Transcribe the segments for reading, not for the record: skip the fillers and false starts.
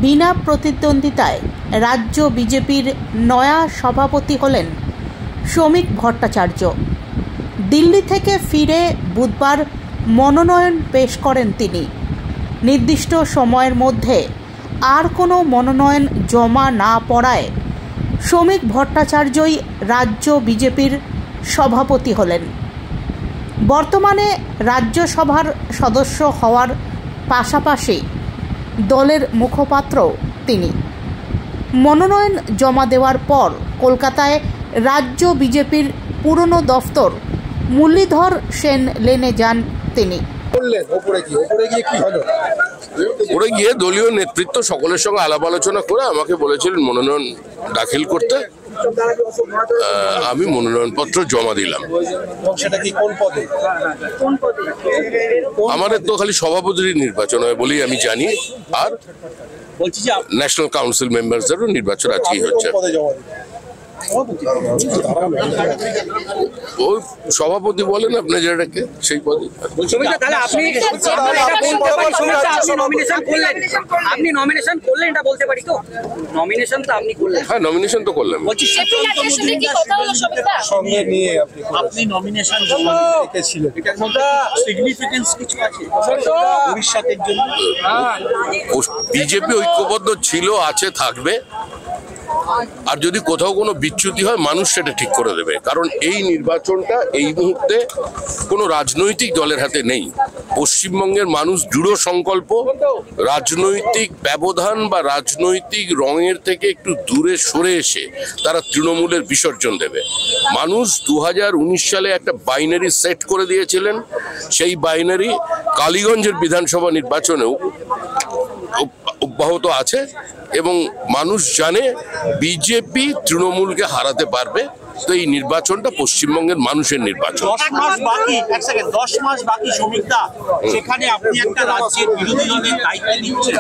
বিনা প্রতিদ্বন্দ্বিতায় রাজ্য বিজেপির নয়া সভাপতি হলেন শ্রমিক ভট্টাচার্য। দিল্লি থেকে ফিরে বুধবার মনোনয়ন পেশ করেন তিনি। নির্দিষ্ট সময়ের মধ্যে আর কোনো মনোনয়ন জমা না পড়ায় শ্রমিক ভট্টাচার্যই রাজ্য বিজেপির সভাপতি হলেন। বর্তমানে রাজ্যসভার সদস্য হওয়ার পাশাপাশি দলের মুখপাত্র তিনি। মনোনয়ন জমা দেওয়ার পর কলকাতায় রাজ্য বিজেপির পুরনো দফতর মুরলীধর সেন লেনে যান তিনি। ওরে গিয়ে দলীয় নেতৃত্ব সকলের সঙ্গে আলাপ আলোচনা করে আমাকে বলেছিলেন মনোনয়ন দাখিল করতে। আমি মনোনয়নপত্র জমা দিলাম। আমাদের তো খালি সভাপতির নির্বাচন হয় বলেই আমি জানি, আর ন্যাশনাল কাউন্সিল মেম্বারদেরও নির্বাচন আজকেই হচ্ছে। ওই সভাপতি বলেন আপনি যেটাকে, সেই পদে। হ্যাঁ, নমিনেশন তো করলাম। বিজেপি ঐক্যবদ্ধ ছিল, আছে, থাকবে। আর যদি কোথাও কোনো বিচ্যুতি হয় মানুষ সেটা ঠিক করে দেবে, কারণ এই নির্বাচনটা এই মুহূর্তে কোনো রাজনৈতিক দলের হাতে নেই। পশ্চিমবঙ্গের মানুষ দৃঢ় সংকল্প রাজনৈতিক ব্যবধান বা রাজনৈতিক রঙের থেকে একটু দূরে সরে এসে তারা তৃণমূলের বিসর্জন দেবে। মানুষ 2019 সালে একটা বাইনারি সেট করে দিয়েছিলেন, সেই বাইনারি কালীগঞ্জের বিধানসভা নির্বাচনেও অব্যাহত আছে এবং মানুষ জানে বিজেপি তৃণমূলকে হারাতে পারবে। তো এই নির্বাচনটা পশ্চিমবঙ্গের মানুষের নির্বাচন। 10 মাস বাকি শ্রমিকদা, সেখানে আপনি একটা রাজ্যের বিরোধী দলের দায়িত্ব নিচ্ছেন,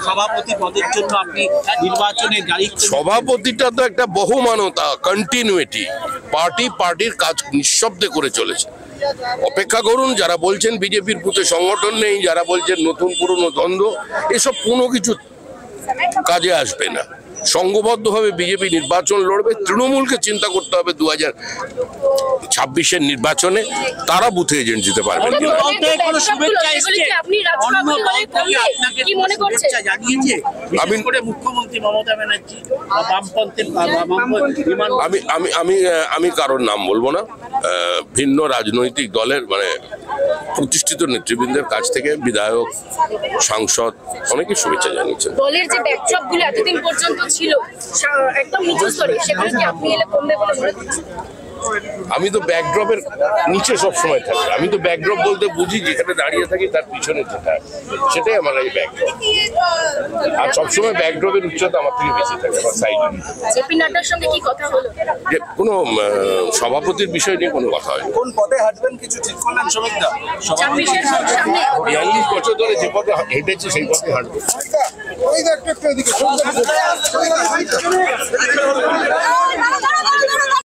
সভাপতি পদের জন্য আপনি নির্বাচনের দায়িত্ব। সভাপতিটা তো একটা বহুমানতা, কন্টিনিউইটি। পার্টির কাজ নিঃশব্দে করে চলেছে। অপেক্ষা করুন, যারা বলছেন বিজেপির বুথে সংগঠন নেই, যারা বলছেন নতুন পুরনো দ্বন্দ্ব, এসব কোনো কিছু কাজে আসবে না। সংঘবদ্ধভাবে বিজেপি নির্বাচন লড়বে। তৃণমূলকে চিন্তা করতে হবে 2026-এর নির্বাচনে তারা বুথে এজেন্ট দিতে পারবেন কিনা। আমি কারোর নাম বলবো না। ভিন্ন রাজনৈতিক দলের প্রতিষ্ঠিত নেতৃবৃন্দের কাছ থেকে বিধায়ক, সাংসদ অনেকে শুভেচ্ছা জানিয়েছেন। দলের যে ব্যাকড্রপগুলো এতদিন পর্যন্ত ছিল একদম নিচু স্তরে, সেগুলো কি আপনি এলে কমবে বলে মনে করছেন? আমি তো ব্যাকড্রপের নিচে সবসময় থাকি। আমি তো ব্যাকড্রপ বলতে বুঝি যেখানে দাঁড়িয়ে থাকি তার পিছনে যেটা, সেটাই আমার এই ব্যাকড্রপ। আর সবসময় ব্যাকড্রপের উচ্চতা আমার থেকে বেশি থাকে, আমার সাইড। জেপি নাড্ডার সঙ্গে কি কথা হলো? কোনো সভাপতির বিষয় নিয়ে কোনো কথা হয়নি। কোন পদে হাঁটবেন কিছু ঠিক করলেন শ্রমিকদা? 42 বছর ধরে যে পথে হেঁটেছে সেই পথে হাঁটবে।